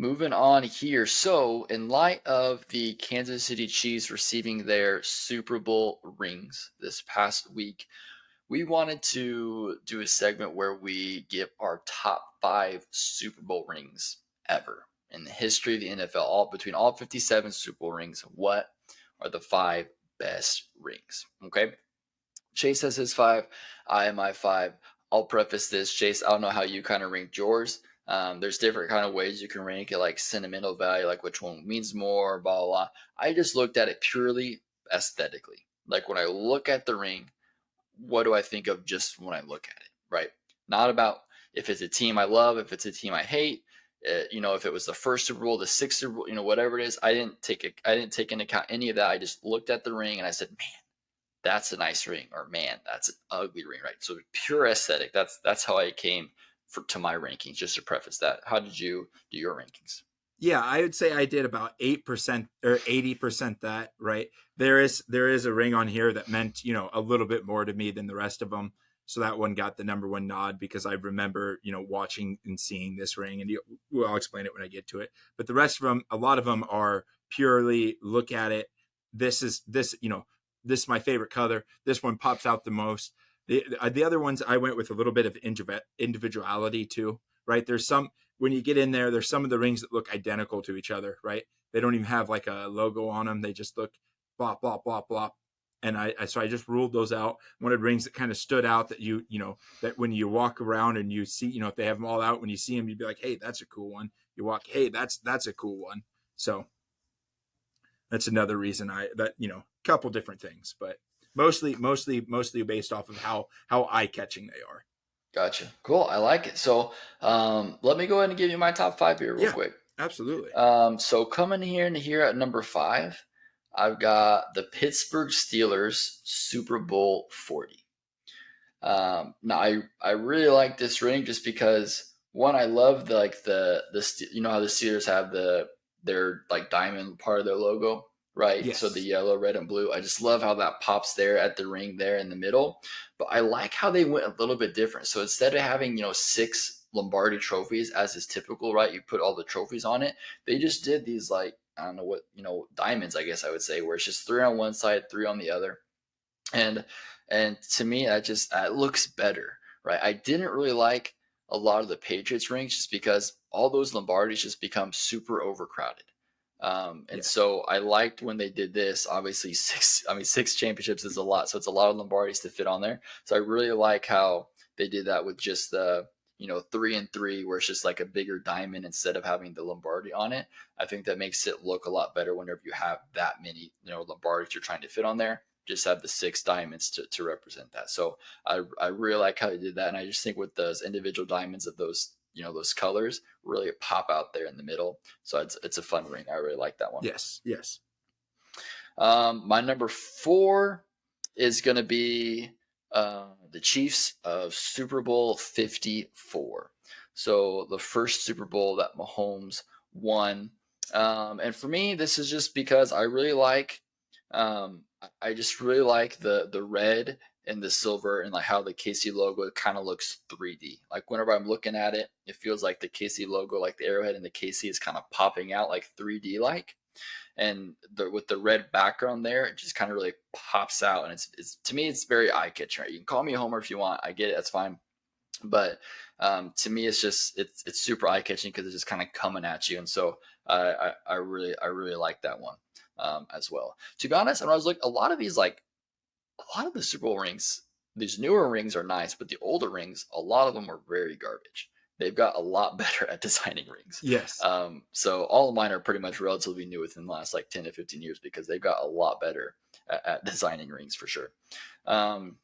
moving on here. So, in light of the Kansas City Chiefs receiving their Super Bowl rings this past week, we wanted to do a segment where we give our top five Super Bowl rings ever in the history of the NFL. All between all 57 Super Bowl rings, what are the five best rings? Okay. Chase has his five. I have my five. I'll preface this, Chase. I don't know how you kind of ranked yours. There's different kind of ways you can rank it, like sentimental value, like which one means more, blah, blah, blah. I just looked at it purely aesthetically. Like when I look at the ring, what do I think of just when I look at it, right? Not about if it's a team I love, if it's a team I hate, if it was the first Super Bowl, the sixth Super Bowl, whatever it is. I didn't take into account any of that. I just looked at the ring and I said, man, that's a nice ring, or man, that's an ugly ring, right? So pure aesthetic. That's how I came to my rankings. Just to preface that, how did you do your rankings? Yeah, I would say I did about 8% or 80% that, right? There is a ring on here that meant, a little bit more to me than the rest of them. So that one got the number one nod because I remember, watching and seeing this ring, and well, I'll explain it when I get to it. But the rest of them, a lot of them are purely look at it. This is my favorite color. This one pops out the most. The other ones I went with a little bit of individuality too, right? There's some when you get in there, there's some of the rings that look identical to each other, right? They don't even have like a logo on them. They just look blah, blah, blah, blah. And so I just ruled those out. One of the rings that kind of stood out that that when you walk around and you see, if they have them all out, when you see them, you'd be like, hey, that's a cool one. You walk, hey, that's a cool one. So that's another reason couple different things, but mostly based off of how eye catching they are. Gotcha. Cool. I like it. So let me go ahead and give you my top five here real Yeah, quick. absolutely. So coming here at number five, I've got the Pittsburgh Steelers Super Bowl 40. Now I really like this ring just because one, I love how the Steelers have their like diamond part of their logo, right? So the Yes. yellow, red, and blue. I just love how that pops there at the ring there in the middle. But I like how they went a little bit different. So instead of having six Lombardi trophies as is typical, right? You put all the trophies on it. They just did these like I don't know what diamonds, I guess I would say, where it's just three on one side, three on the other, and to me that just it looks better, right? I didn't really like a lot of the Patriots rings just because all those Lombardis just become super overcrowded. And Yes. so I liked when they did this. Obviously, six championships is a lot, so it's a lot of Lombardis to fit on there. So I really like how they did that with just the 3 and 3, where it's just like a bigger diamond instead of having the Lombardi on it. I think that makes it look a lot better whenever you have that many Lombardis you're trying to fit on there. Just have the six diamonds to represent that. So I really like how they did that, and I just think with those individual diamonds of those colors really pop out there in the middle. So it's a fun ring. I really like that one. Yes. Yes. My number four is going to be the Chiefs of Super Bowl 54. So the first Super Bowl that Mahomes won. And for me, this is just because I just really like the red and the silver and like how the KC logo kind of looks 3D. Like whenever I'm looking at it, it feels like the KC logo, like the arrowhead and the KC is kind of popping out like 3D like, and with the red background there, it just kind of really pops out, and it's to me it's very eye catching. Right? You can call me a homer if you want, I get it, that's fine, but to me it's super eye catching because it's just kind of coming at you, and so I really like that one as well. To be honest, when I was looking, a lot of the Super Bowl rings, these newer rings are nice, but the older rings, a lot of them are very garbage. They've got a lot better at designing rings. Yes. So all of mine are pretty much relatively new within the last like 10 to 15 years because they've got a lot better at designing rings for sure. Um,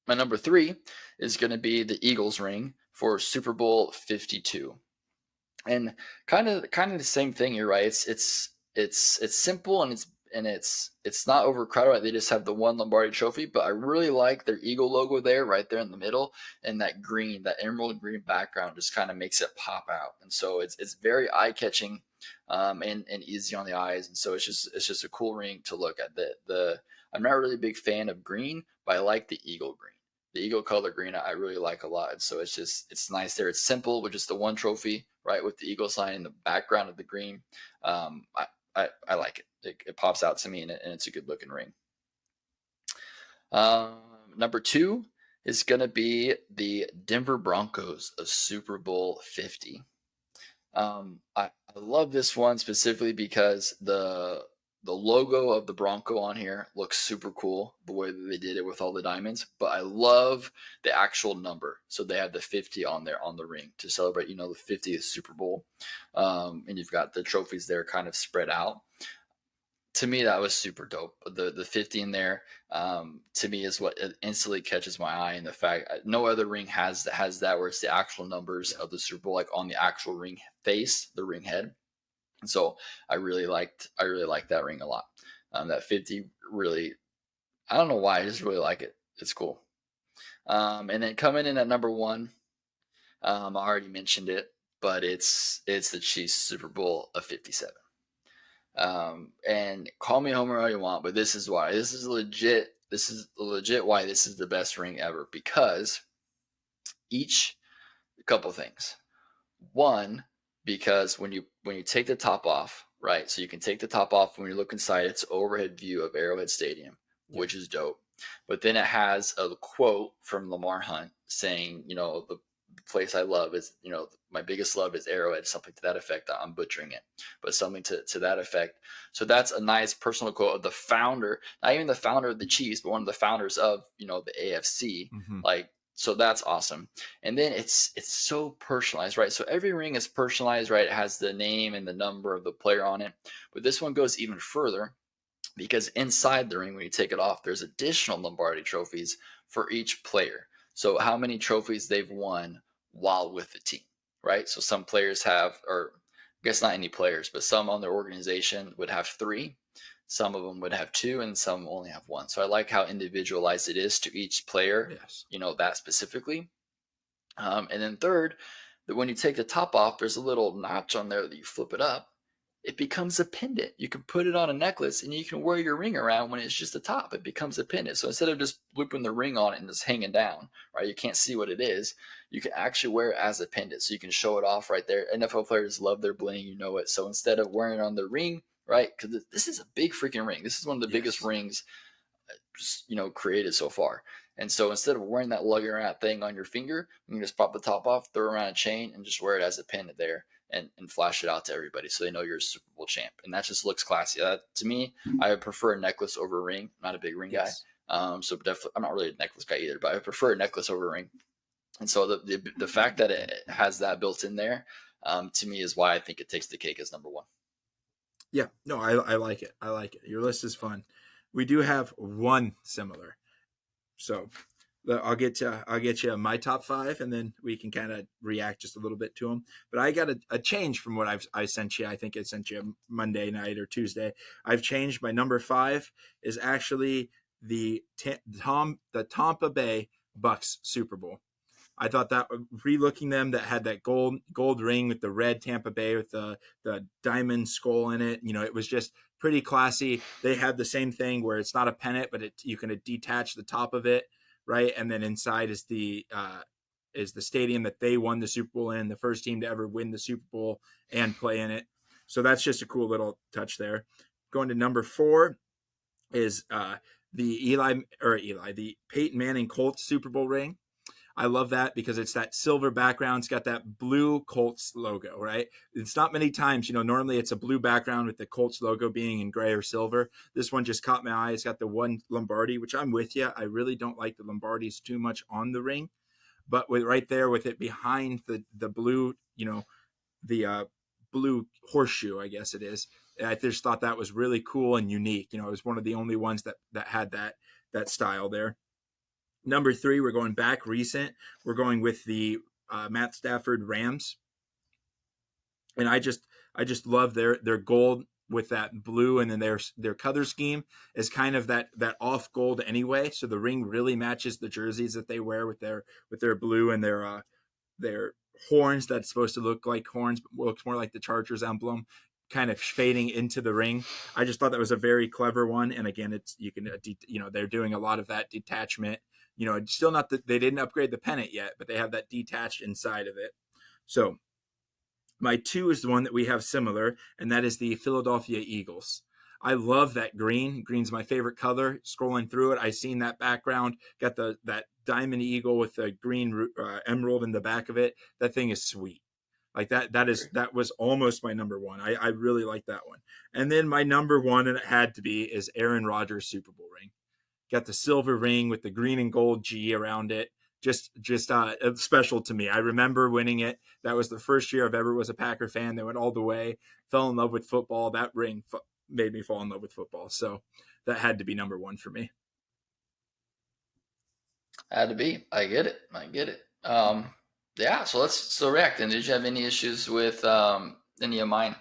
my number three is going to be the Eagles ring for Super Bowl 52, and kind of the same thing. You're right. It's simple, and it's not overcrowded. Right? They just have the one Lombardi trophy, but I really like their eagle logo there, right there in the middle, and that emerald green background just kind of makes it pop out, and so it's very eye catching, and easy on the eyes, and so it's just a cool ring to look at. The I'm not really a big fan of green, but I like the eagle green. The eagle color green I really like a lot, and so it's nice there. It's simple with just the one trophy right, with the eagle sign in the background of the green. I like it. It pops out to me, and it's a good looking ring. Number two is going to be the Denver Broncos of Super Bowl 50. I love this one specifically because the logo of the Bronco on here looks super cool, the way that they did it with all the diamonds. But I love the actual number. So they have the 50 on there on the ring to celebrate, the 50th Super Bowl. And you've got the trophies there kind of spread out. To me, that was super dope. The 50 in there, to me, is what instantly catches my eye. And the fact no other ring has that, where it's the actual numbers of the Super Bowl, like on the actual ring face, the ring head. And so I really liked that ring a lot. That 50 really, I don't know why, I just really like it. It's cool. And then coming in at number one, I already mentioned it, but it's the Chiefs Super Bowl of 57. And call me homer all you want, but this is why. This is legit why this is the best ring ever, because a couple things. One, because when you take the top off, right? So you can take the top off when you look inside. It's overhead view of Arrowhead Stadium, which is dope. But then it has a quote from Lamar Hunt saying, the place I love is, my biggest love is Arrowhead, something to that effect. I'm butchering it, but something to that effect. So that's a nice personal quote of the founder, not even the founder of the Chiefs, but one of the founders of, the AFC. Mm-hmm. Like, so that's awesome. And then it's so personalized, right? So every ring is personalized, right? It has the name and the number of the player on it. But this one goes even further, because inside the ring, when you take it off, there's additional Lombardi trophies for each player. So how many trophies they've won while with the team, right? So some players have, or I guess not any players, but some on their organization would have 3. Some of them would have 2, and some only have 1. So I like how individualized it is to each player, Yes. that specifically. And then third, that when you take the top off, there's a little notch on there that you flip it up. It becomes a pendant. You can put it on a necklace, and you can wear your ring around when it's just the top. It becomes a pendant. So instead of just looping the ring on it and just hanging down, right? You can't see what it is. You can actually wear it as a pendant. So you can show it off right there. NFL players love their bling, it. So instead of wearing it on the ring, right? Because this is a big freaking ring. This is one of the biggest rings, created so far. And so instead of wearing that lugging around thing on your finger, you can just pop the top off, throw around a chain, and just wear it as a pendant there, and flash it out to everybody so they know you're a Super Bowl champ. And that just looks classy. To me, I would prefer a necklace over a ring. I'm not a big ring guy. So definitely, I'm not really a necklace guy either, but I prefer a necklace over a ring. And so the fact that it has that built in there, to me, is why I think it takes the cake as number one. Yeah, no, I like it. I like it. Your list is fun. We do have one similar. So I'll get you my top 5, and then we can kind of react just a little bit to them. But I got a change from what I sent you. I think I sent you Monday night or Tuesday. I've changed. My number 5 is actually the Tampa Bay Bucks Super Bowl. I thought that, relooking them, that had that gold ring with the red Tampa Bay with the diamond skull in it. It was just pretty classy. They had the same thing where it's not a pennant, but you can detach the top of it, right? And then inside is the stadium that they won the Super Bowl in, the first team to ever win the Super Bowl and play in it. So that's just a cool little touch there. Going to number 4 is the Peyton Manning Colts Super Bowl ring. I love that because it's that silver background. It's got that blue Colts logo, right? It's not many times, normally it's a blue background with the Colts logo being in gray or silver. This one just caught my eye. It's got the one Lombardi, which I'm with you. I really don't like the Lombardis too much on the ring, but right there with it behind the blue, the blue horseshoe, I guess it is. I just thought that was really cool and unique. It was one of the only ones that had that style there. Number 3, we're going back recent. We're going with the Matt Stafford Rams, and I just love their gold with that blue, and then their color scheme is kind of that off gold anyway. So the ring really matches the jerseys that they wear with their blue and their horns that's supposed to look like horns, but looks more like the Chargers emblem, kind of fading into the ring. I just thought that was a very clever one. And again, they're doing a lot of that detachment. Still not that they didn't upgrade the pennant yet, but they have that detached inside of it. So My 2 is the one that we have similar, and that is the Philadelphia Eagles. I love that green. Green's my favorite color. Scrolling through it, I seen that background. Got that diamond eagle with the green emerald in the back of it. That thing is sweet. Like that was almost my number one. I really like that one. And then my number one, and it had to be, is Aaron Rodgers Super Bowl ring. Got the silver ring with the green and gold G around it. Just special to me. I remember winning it. That was the first year I've ever was a Packer fan. They went all the way. Fell in love with football. That ring made me fall in love with football. So that had to be number one for me. Had to be. I get it. I get it. Yeah. So let's react. And did you have any issues with any of mine?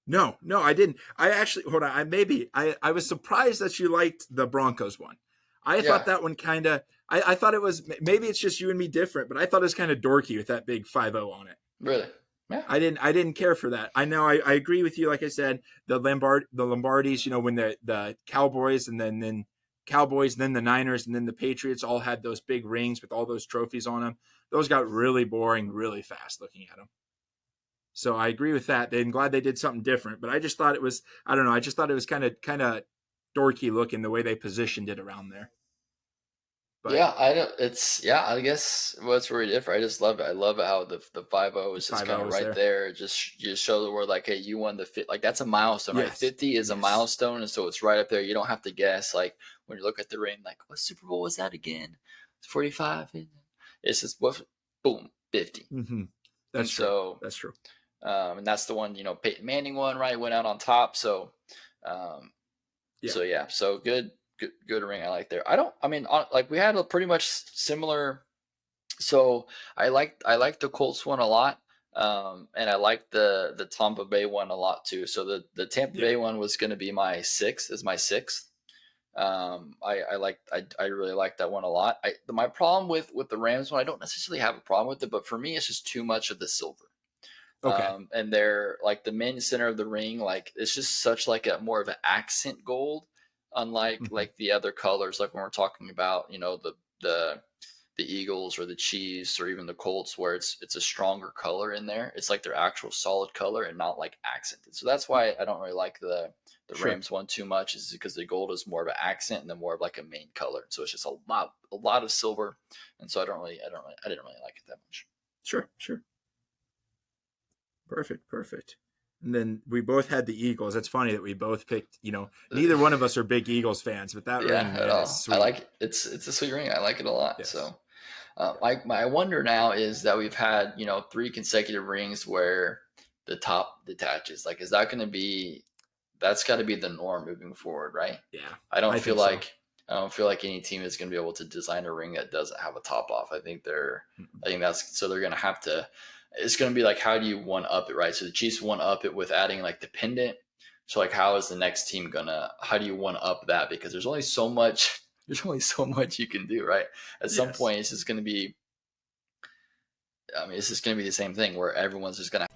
No, I didn't. I actually hold on. I was surprised that you liked the Broncos one. I Yeah. thought that one kind of. I thought it was, maybe it's just you and me different, but I thought it was kind of dorky with that big 5-0 on it. Really? Yeah. I didn't care for that. I know I agree with you. Like I said, the Lombardis, when the Cowboys and then Cowboys, then the Niners, and then the Patriots all had those big rings with all those trophies on them. Those got really boring really fast looking at them. So I agree with that. I'm glad they did something different, but I just thought it was, I don't know, I just thought it was kind of dorky looking the way they positioned it around there. But yeah, I don't. It's I guess what's really different. I just love it. I love how the 5-0 is just kind of right there. Just show the world like, hey, you won the fit. Like that's a milestone, right? 50 is a milestone, and so it's right up there. You don't have to guess. Like when you look at the ring, like what Super Bowl was that again? It's 45. It's just what, boom, 50. Mm-hmm. That's true. So that's true. And that's the one Peyton Manning won, right? Went out on top. So, so good ring. I like there. Like we had a pretty much similar. So I like the Colts one a lot. And I like the Tampa Bay one a lot too. So the Tampa Bay one was going to be my sixth. I really like that one a lot. My problem with the Rams one, I don't necessarily have a problem with it, but for me, it's just too much of the silver. Okay. And they're like the main center of the ring, like it's just such like a more of an accent gold, unlike like the other colors, like when we're talking about the Eagles or the Chiefs or even the Colts, where it's a stronger color in there. It's like their actual solid color and not like accented. So that's why I don't really like the Rams one too much, is because the gold is more of an accent and then more of like a main color. So it's just a lot of silver, and so I didn't really like it that much. Sure. Perfect. And then we both had the Eagles. It's funny that we both picked, neither one of us are big Eagles fans, but that ring, man, is sweet. I like it. It's a sweet ring. I like it a lot. Yes. So my wonder now is that we've had, 3 consecutive rings where the top detaches. Like, is that going to be, that's got to be the norm moving forward, right? Yeah. I don't feel like any team is going to be able to design a ring that doesn't have a top off. I think they're going to have to, it's going to be like, how do you one up it, right? So the Chiefs one up it with adding like the pendant. So like, how is the next team how do you one up that? Because there's only so much you can do, right? At some point, it's just going to be, it's just going to be the same thing where everyone's just going to